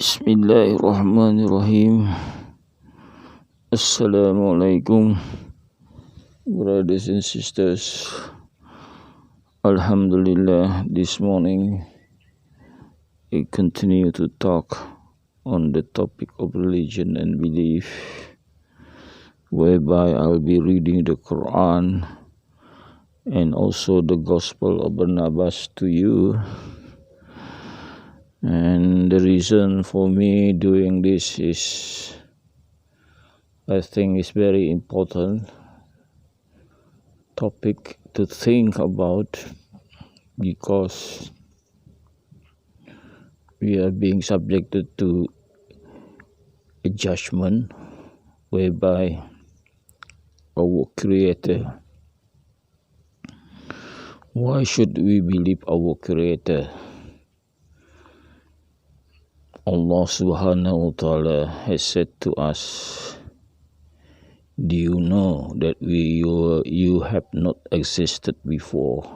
Bismillahirrahmanirrahim. Assalamualaikum, brothers and sisters. Alhamdulillah, this morning we continue to talk on the topic of religion and belief, whereby I'll be reading the Koran and also the Gospel of Barnabas to you. And the reason for me doing this is, I think it's very important topic to think about, because we are being subjected to a judgment whereby our Creator. Why should we believe our Creator? Allah subhanahu wa ta'ala has said to us, do you know that you have not existed before?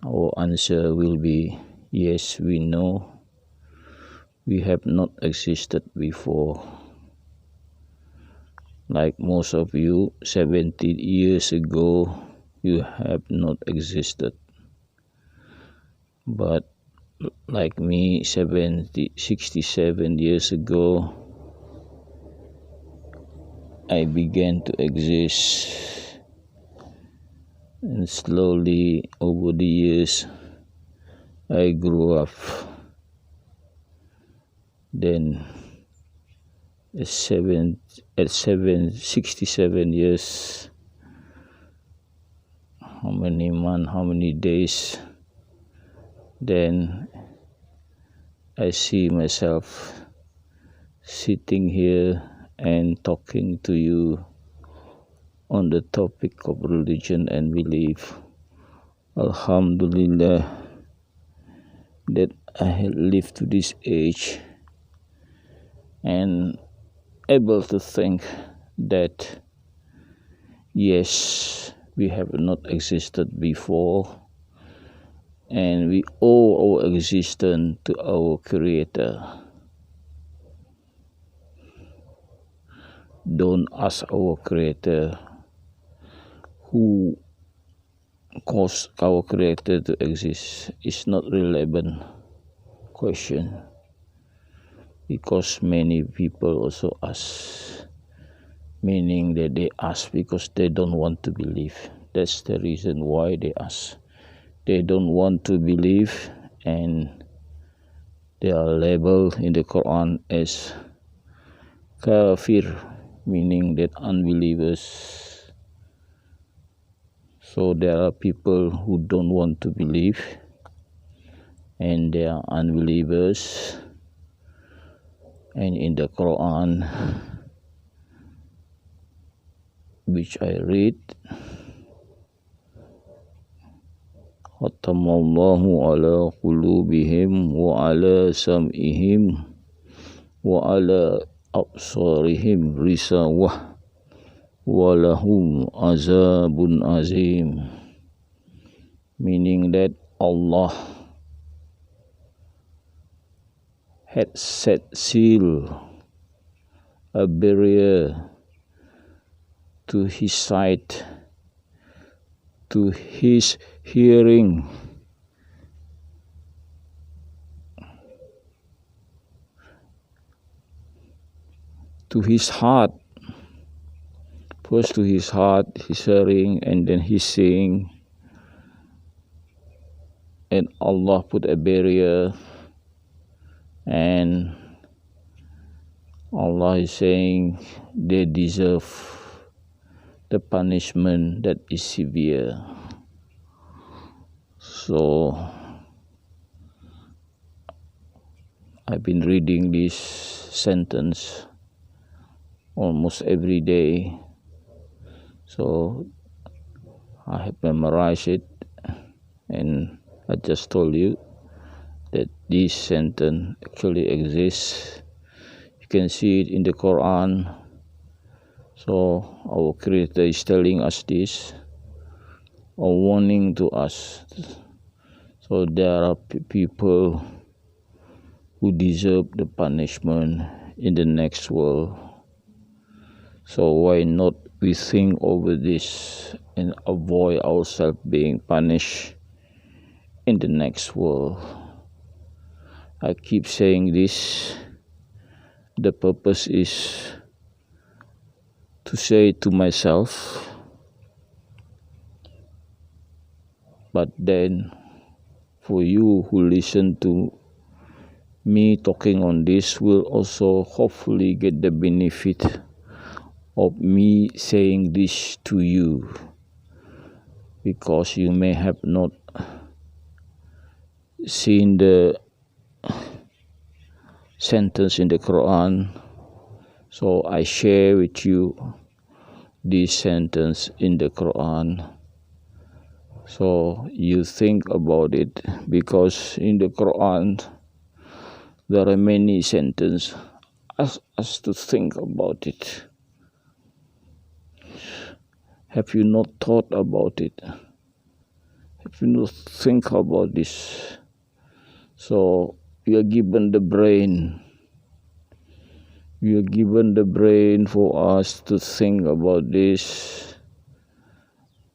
Our answer will be, yes, we know we have not existed before. Like most of you, 70 years ago, you have not existed. But like me, 67 years ago, I began to exist. And slowly over the years, I grew up. Then at 67 years, how many months, how many days, then I see myself sitting here and talking to you on the topic of religion and belief. Alhamdulillah that I have lived to this age and able to think that yes, we have not existed before, and we owe our existence to our Creator. Don't ask our Creator who caused our Creator to exist. It's not relevant question, because many people also ask, meaning that they ask because they don't want to believe. That's the reason why they ask. They don't want to believe, and they are labeled in the Quran as kafir, meaning that unbelievers. So there are people who don't want to believe, and they are unbelievers. And in the Quran, which I read, Khatamallahu ala qulubihim wa ala sam'ihim wa ala absarihim risawah wa lahum azabun azim. Meaning that Allah had set seal, a barrier to His sight, to His hearing, to His heart. First to His heart, His hearing, and then His seeing. And Allah put a barrier, and Allah is saying they deserve the punishment that is severe. So I've been reading this sentence almost every day, so I have memorized it, and I just told you that this sentence actually exists. You can see it in the Quran. So our Creator is telling us this, a warning to us. So there are people who deserve the punishment in the next world. So why not we think over this and avoid ourselves being punished in the next world. I keep saying this. The purpose is to say to myself, but then for you who listen to me talking on this will also hopefully get the benefit of me saying this to you, because you may have not seen the sentence in the Quran, so I share with you this sentence in the Quran, so you think about it, because in the Quran there are many sentences us to think about it. Have you not thought about it? Have you not think about this? So we are given the brain. We are given the brain for us to think about this.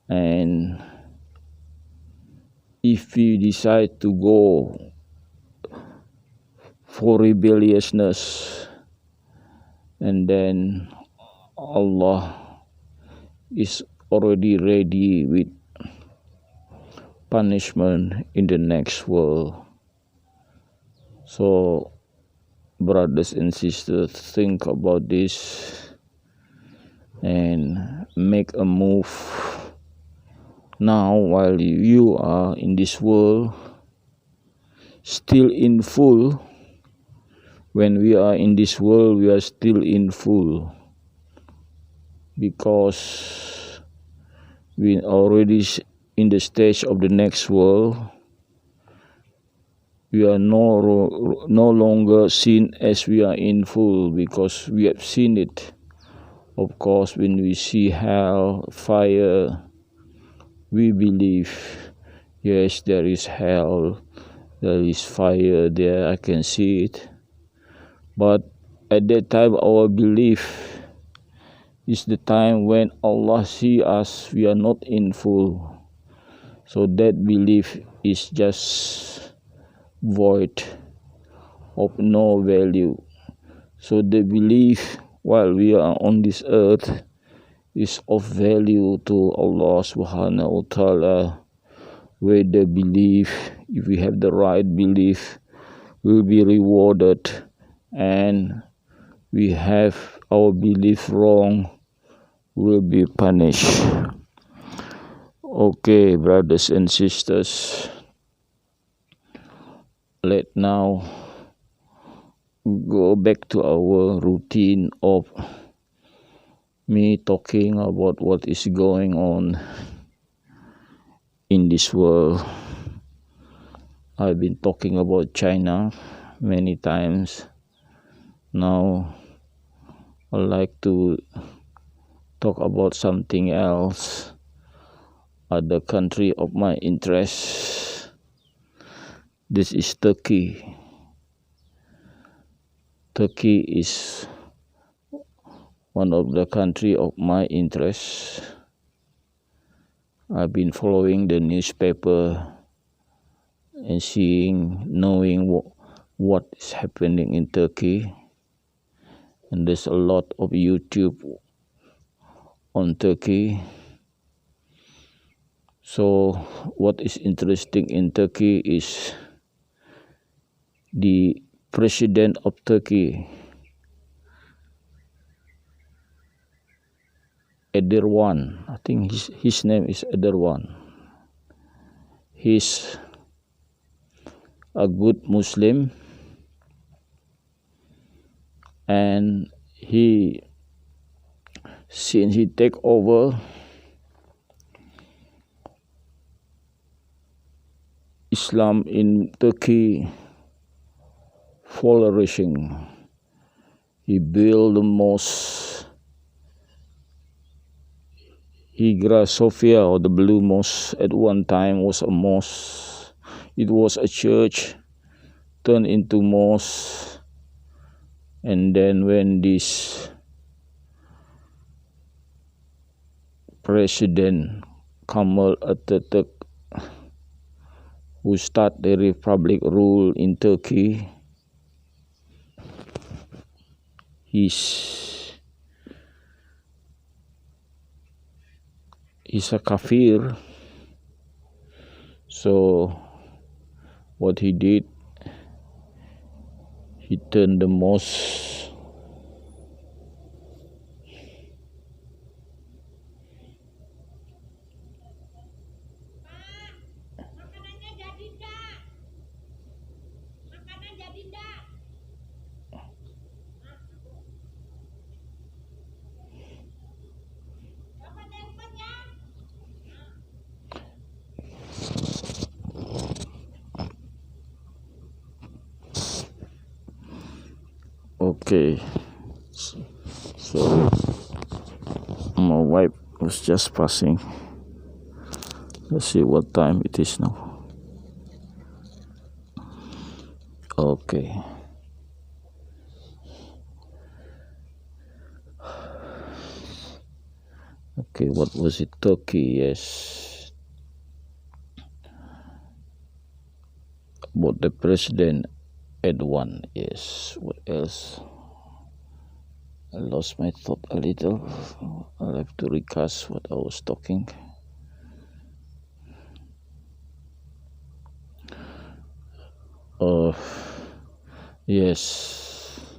And if we decide to go for rebelliousness, and then Allah is already ready with punishment in the next world. So brothers and sisters, think about this and make a move now while you are in this world, still in full. When we are in this world, we are still in full, because we are already in the stage of the next world. We are no longer seen as we are in full, because we have seen it. Of course, when we see hell, fire, we believe, yes, there is hell, there is fire there, I can see it. But at that time, our belief is the time when Allah see us, we are not in full. So that belief is just void of no value. So the belief while we are on this earth is of value to Allah subhanahu wa ta'ala, where the belief, if we have the right belief, will be rewarded, and we have our belief wrong, will be punished. Okay, brothers and sisters, let now go back to our routine of me talking about what is going on in this world. I've been talking about China many times. Now I'd like to talk about something else, other country of my interest. This is Turkey. Turkey is one of the country of my interest. I've been following the newspaper and knowing what is happening in Turkey. And there's a lot of YouTube on Turkey. So what is interesting in Turkey is the president of Turkey, Erdogan. I think his name is Erdogan. He's a good Muslim, and since he take over, Islam in Turkey flourishing. He built the mosque, Hagia Sophia, or the Blue Mosque, at one time was a mosque. It was a church turned into mosque, and then when this President Kemal Atatürk, who started the republic rule in Turkey, he's a kafir. So what he did, he turned the mosque okay. So my wife was just passing. Let's see what time it is now. Okay. Okay, what was it? Turkey, yes. About the president Erdogan, yes. What else? I lost my thought a little. I'll have to recast what I was talking. Yes.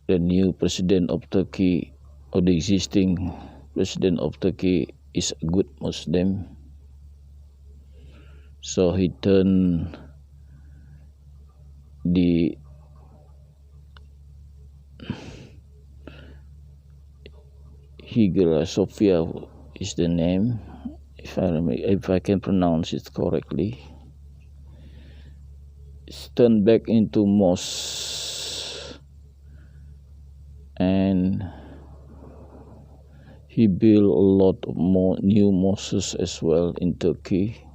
The new president of Turkey, or the existing president of Turkey, is a good Muslim. So he turned the Hagia Sophia is the name, if I can pronounce it correctly. It's turned back into mosque, and he built a lot of more new mosques as well in Turkey.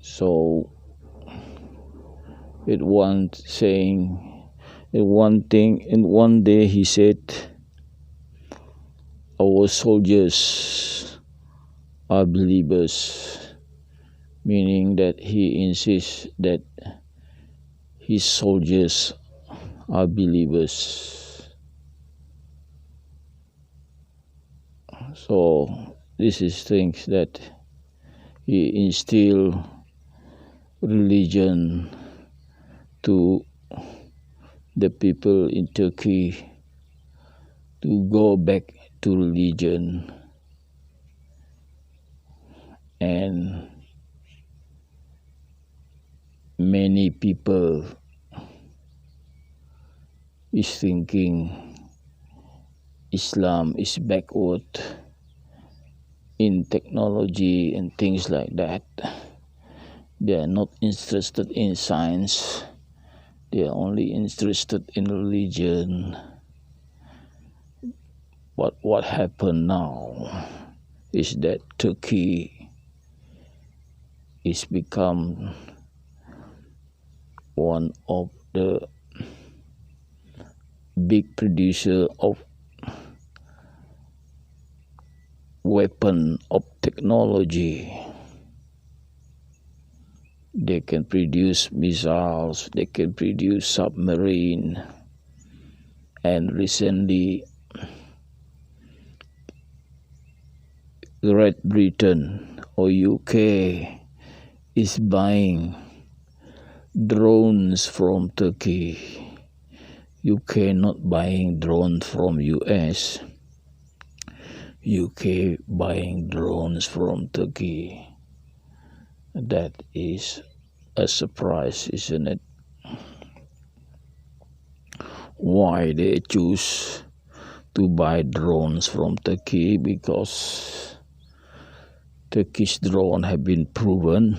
So in one day he said, our soldiers are believers, meaning that he insists that his soldiers are believers. So this is things that he instilled religion to the people in Turkey to go back to religion, and many people is thinking Islam is backward in technology and things like that. They are not interested in science. They are only interested in religion. But what happened now is that Turkey is become one of the big producer of weapon of technology. They can produce missiles, they can produce submarine, and recently Great Britain or UK is buying drones from Turkey. UK not buying drones from US. UK buying drones from Turkey. That is a surprise, isn't it? Why they choose to buy drones from Turkey? Because Turkish drones have been proven.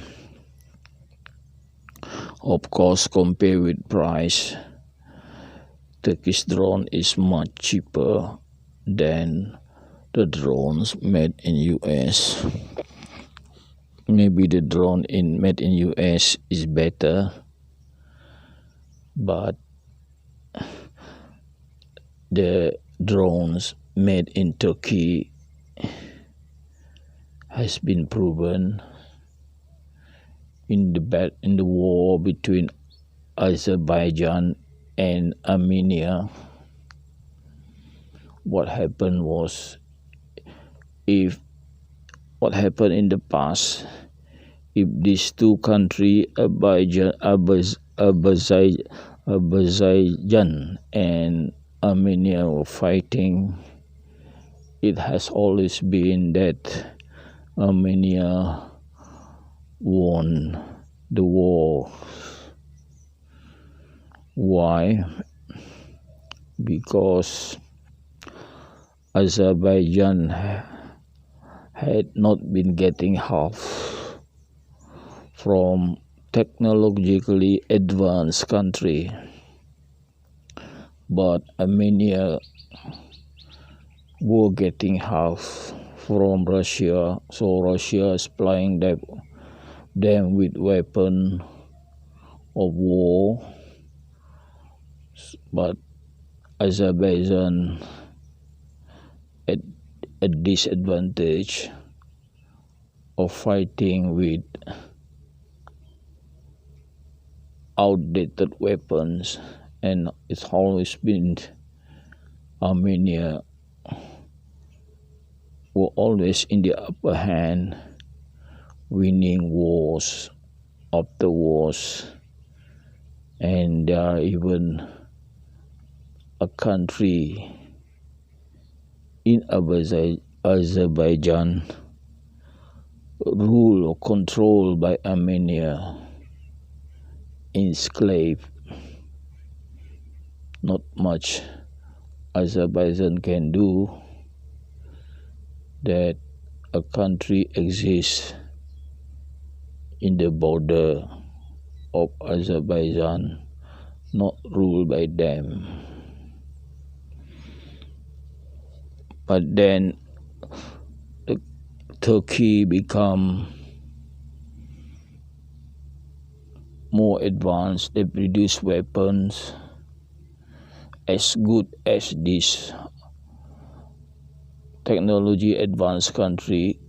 Of course, compared with price, Turkish drone is much cheaper than the drones made in US. maybe the drone made in US is better, but the drones made in Turkey has been proven in the war between Azerbaijan and Armenia. What happened in the past, if these two countries, Azerbaijan and Armenia, were fighting, it has always been that Armenia won the war. Why? Because Azerbaijan had not been getting help from technologically advanced country, but Armenia were getting help from Russia, so Russia is supplying them with weapons of war, but Azerbaijan at a disadvantage of fighting with outdated weapons, and it's always been Armenia were always in the upper hand, winning wars after wars, and there are even a country in Azerbaijan ruled or controlled by Armenia, enslaved. Not much Azerbaijan can do that a country exists in the border of Azerbaijan, not ruled by them. But then Turkey become more advanced. They produce weapons as good as this technology advanced country.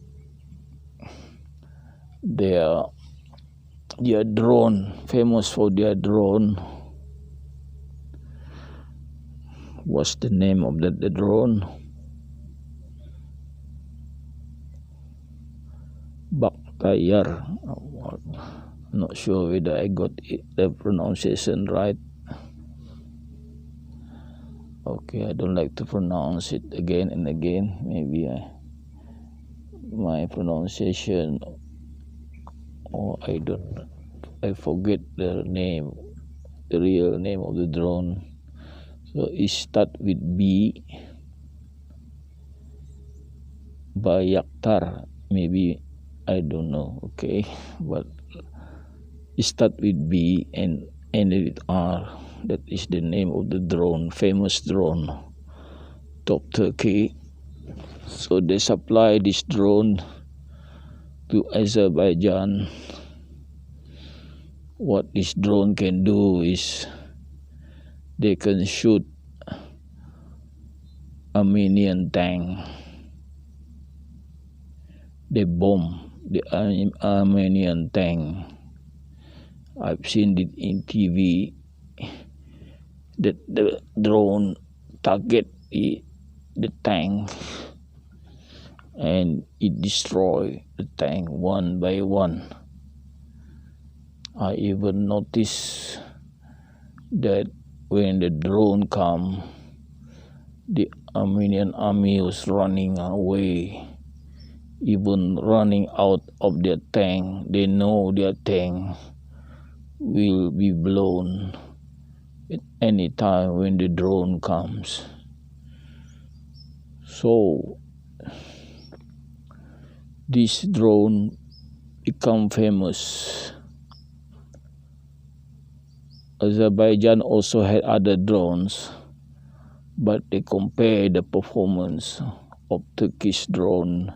Their drone, famous for their drone. What's the name of the drone? Baktayar. I'm not sure whether I got the pronunciation right. Okay, I don't like to pronounce it again and again. Maybe my pronunciation, or I forget the name, the real name of the drone. So it start with B. Bayaktar, maybe, I don't know. Okay, but it start with B and ended with R. That is the name of the drone, famous drone, top Turkey. So they supply this drone to Azerbaijan. What this drone can do is they can shoot Armenian tank. They bomb the Armenian tank. I've seen it in TV that the drone target the tank and it destroy the tank one by one. I even noticed that when the drone come, the Armenian army was running away, even running out of their tank. They know their tank will be blown at any time when the drone comes. So this drone become famous. Azerbaijan also had other drones, but they compare the performance of Turkish drone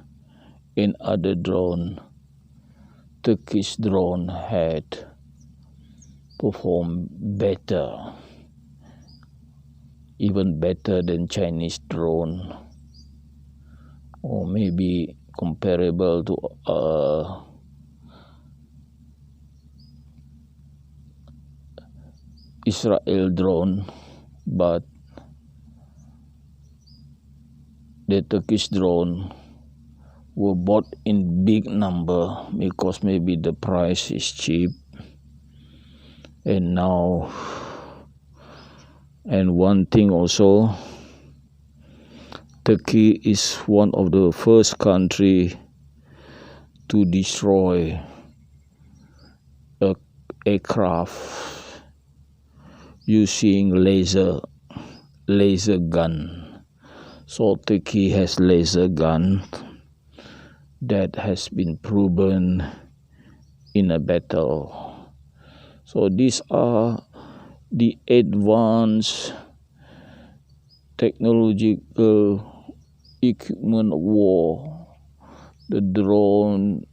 and other drone. Turkish drone had performed better, even better than Chinese drone, or maybe comparable to Israel drone, but the Turkish drone were bought in big number because maybe the price is cheap. And one thing also, Turkey is one of the first country to destroy a aircraft using laser gun. So Turkey has laser gun that has been proven in a battle. So these are the advanced technological equipment of war. The drone,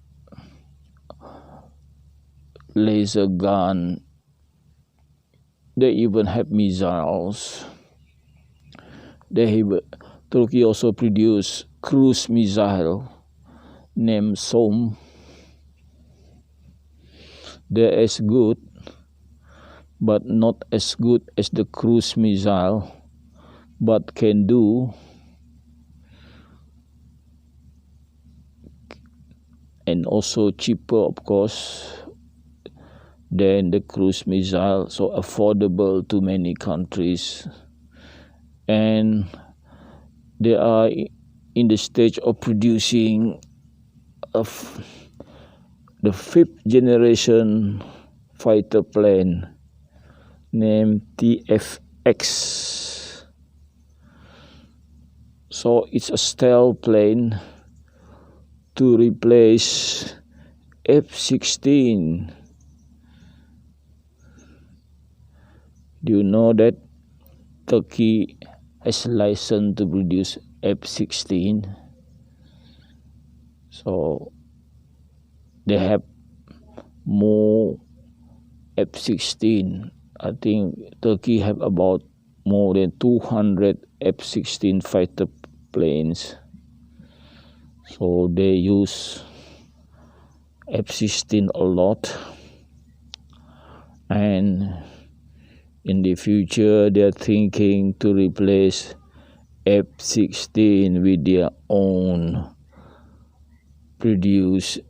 laser gun, they even have missiles. Turkey also produced cruise missile named Som. They're as good, but not as good as the cruise missile, but can do and also cheaper, of course, than the cruise missile, so affordable to many countries. And they are in the stage of producing the 5th generation fighter plane named TFX. So it's a stealth plane to replace F-16. Do you know that Turkey has license to produce F-16? So they have more F-16. I think Turkey have about more than 200 F-16 fighter planes. So they use F-16 a lot, and in the future they are thinking to replace F-16 with their own produced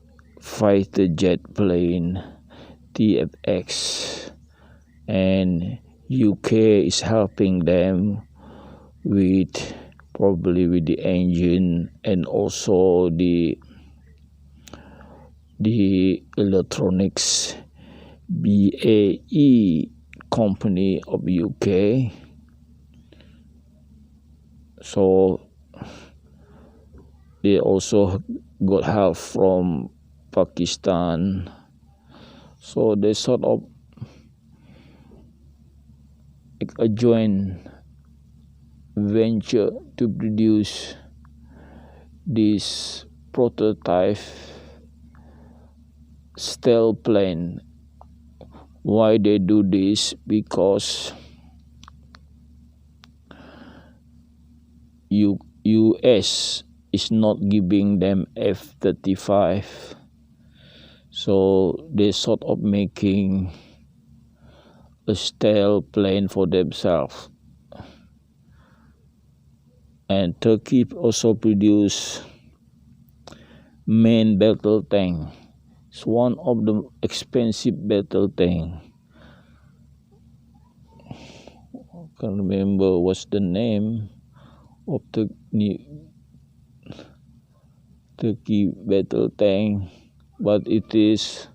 fighter jet plane TFX, and UK is helping them with probably with the engine and also the electronics. BAE company of UK. So they also got help from Pakistan. So they sort of a joint venture to produce this prototype stealth plane. Why they do this? Because US is not giving them F-35, so they sort of making a stealth plane for themselves. And Turkey also produce main battle tank. It's one of the expensive battle tank. I can't remember what's the name of the Turkey battle tank, but it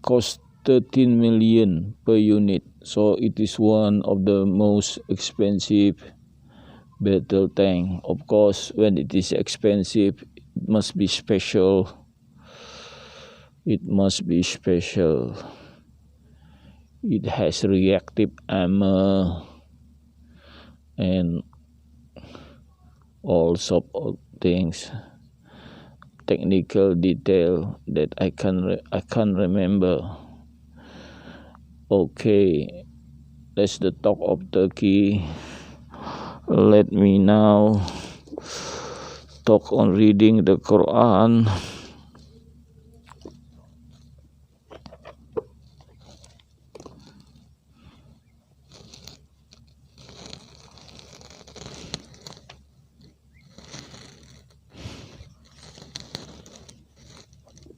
costs 13 million per unit. So it is one of the most expensive battle tank. Of course, when it is expensive, it must be special. It must be special. It has reactive armor and all sorts of things. technical detail that I can't remember. Okay, that's the talk of Turkey. Let me now talk on reading the Quran.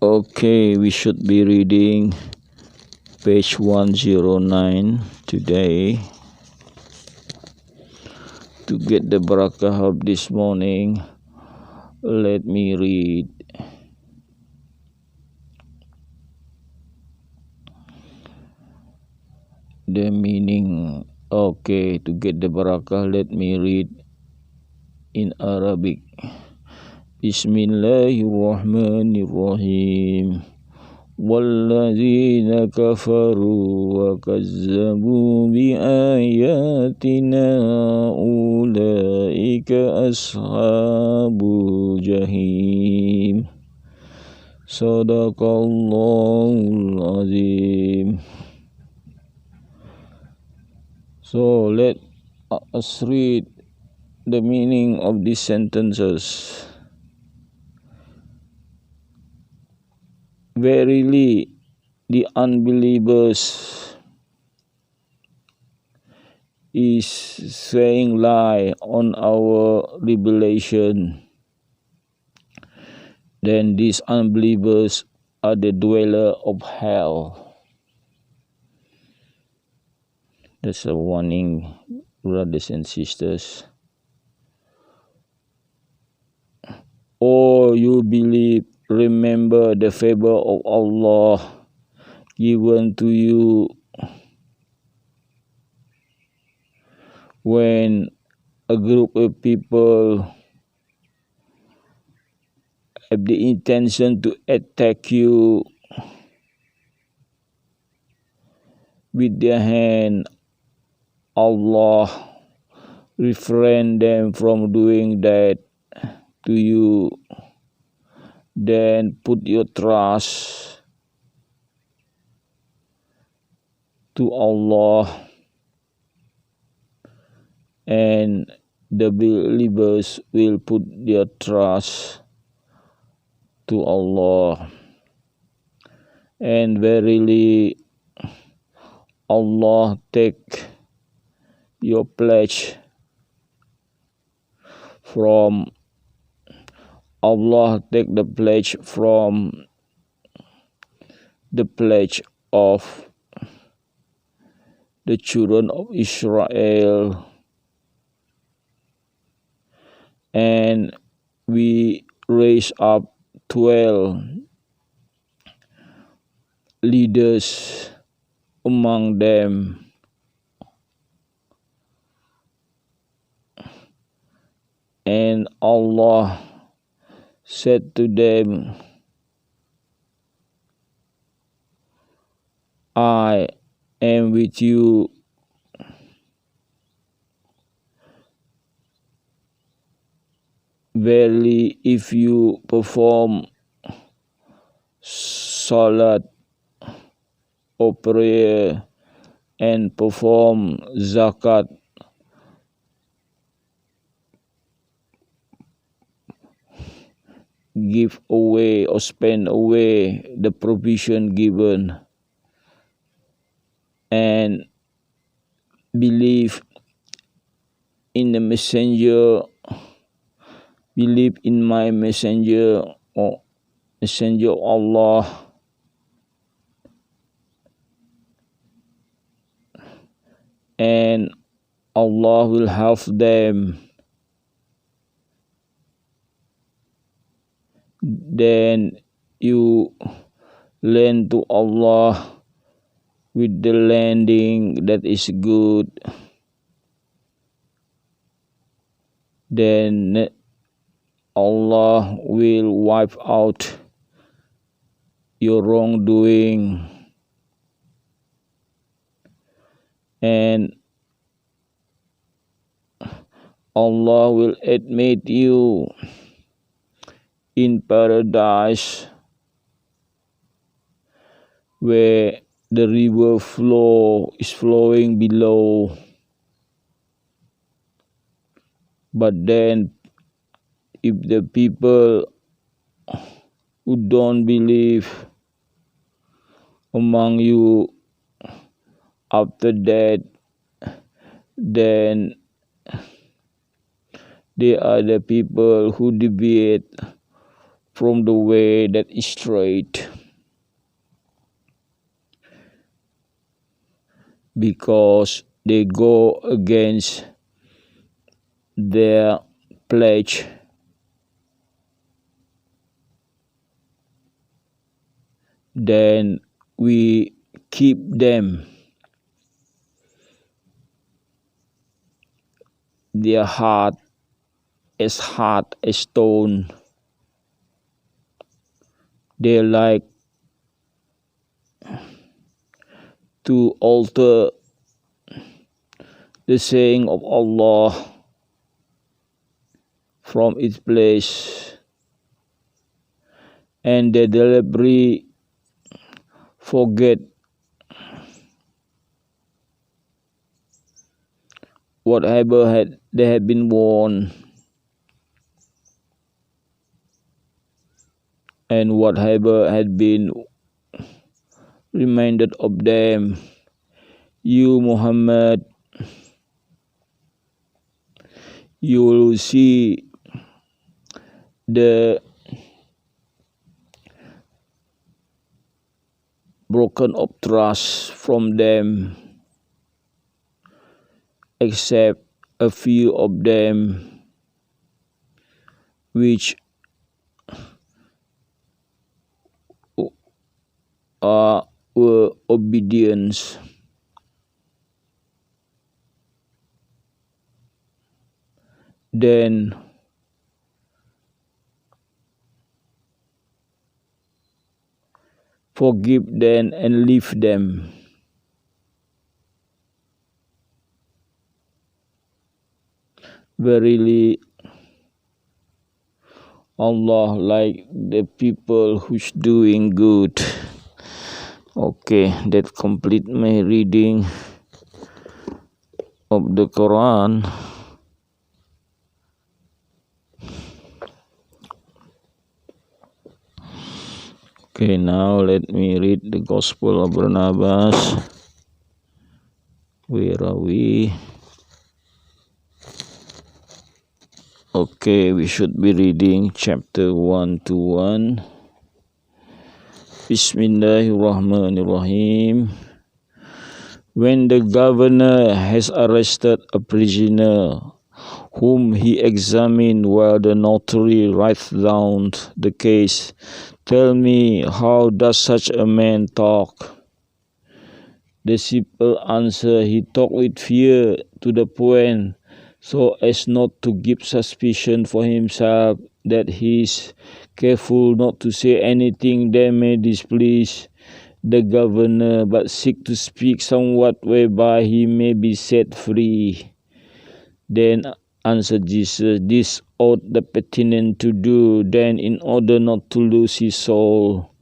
Okay, we should be reading page 109 today. To get the barakah of this morning, let me read. The meaning. Okay, to get the barakah, let me read in Arabic. Bismillahirrahmanirrahim. وَالَّذِينَ كَفَرُوا وَكَذَّبُوا بِآيَاتِنَا أُولَئِكَ أَصْحَابُ الْجَحِيمِ. Sadaqallahul Azim. So let us read the meaning of these sentences. Verily, the unbelievers is saying lie on our revelation. Then these unbelievers are the dweller of hell. That's a warning, brothers and sisters. Or you believe, remember the favor of Allah given to you when a group of people have the intention to attack you with their hand. Allah refrain them from doing that to you. Then put your trust to Allah, and the believers will put their trust to Allah. And verily, Allah take your pledge from Allah take the pledge from the pledge of the children of Israel, and we raise up 12 leaders among them, and Allah said to them, I am with you. Verily, if you perform salat or prayer and perform zakat, give away or spend away the provision given, and believe in the messenger, believe in my messenger or messenger of Allah, and Allah will help them. Then you lend to Allah with the lending that is good. Then Allah will wipe out your wrongdoing, and Allah will admit you in paradise where the river is flowing below. But then if the people who don't believe among you after that, then they are the people who deviate from the way that is straight, because they go against their pledge. Then we keep them, their heart as hard as stone. They like to alter the saying of Allah from its place, and they deliberately forget whatever they had been warned and whatever had been reminded of them. You, Muhammad, you will see the broken of trust from them, except a few of them which were obedient. Then forgive them and leave them. Verily, Allah like the people who's doing good. Okay, that complete my reading of the Quran. Okay, now let me read the Gospel of Barnabas. Where are we? Okay, we should be reading chapter 1 to 1. Bismillahirrahmanirrahim. When the governor has arrested a prisoner whom he examined while the notary writes down the case, tell me, how does such a man talk? The simple answer, he talked with fear, to the point so as not to give suspicion for himself, that he is careful not to say anything that may displease the governor, but seek to speak somewhat whereby he may be set free. Then answered Jesus, this ought the penitent to do, then in order not to lose his soul.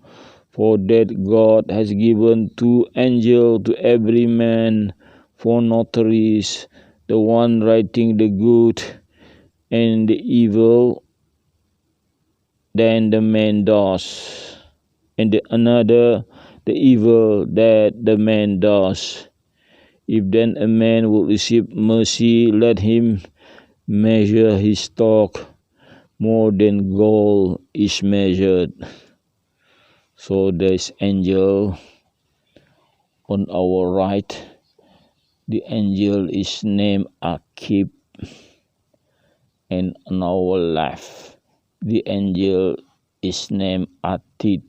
For that God has given 2 angels to every man for notaries, the one writing the good and the evil, then the man does, and the another the evil that the man does. If then a man will receive mercy, let him measure his stock more than gold is measured. So there's angel on our right. The angel is named Akib, and on our left, the angel is named Atid.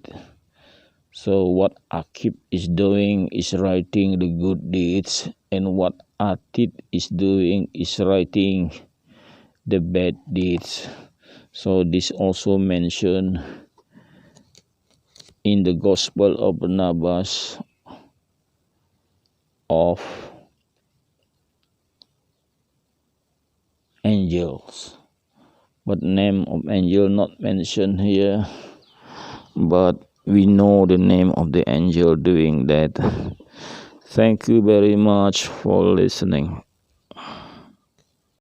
So what Akib is doing is writing the good deeds, and what Atid is doing is writing the bad deeds. So this also mentioned in the Gospel of Barnabas of angels. but name of angel not mentioned here, but we know the name of the angel doing that. Thank you very much for listening.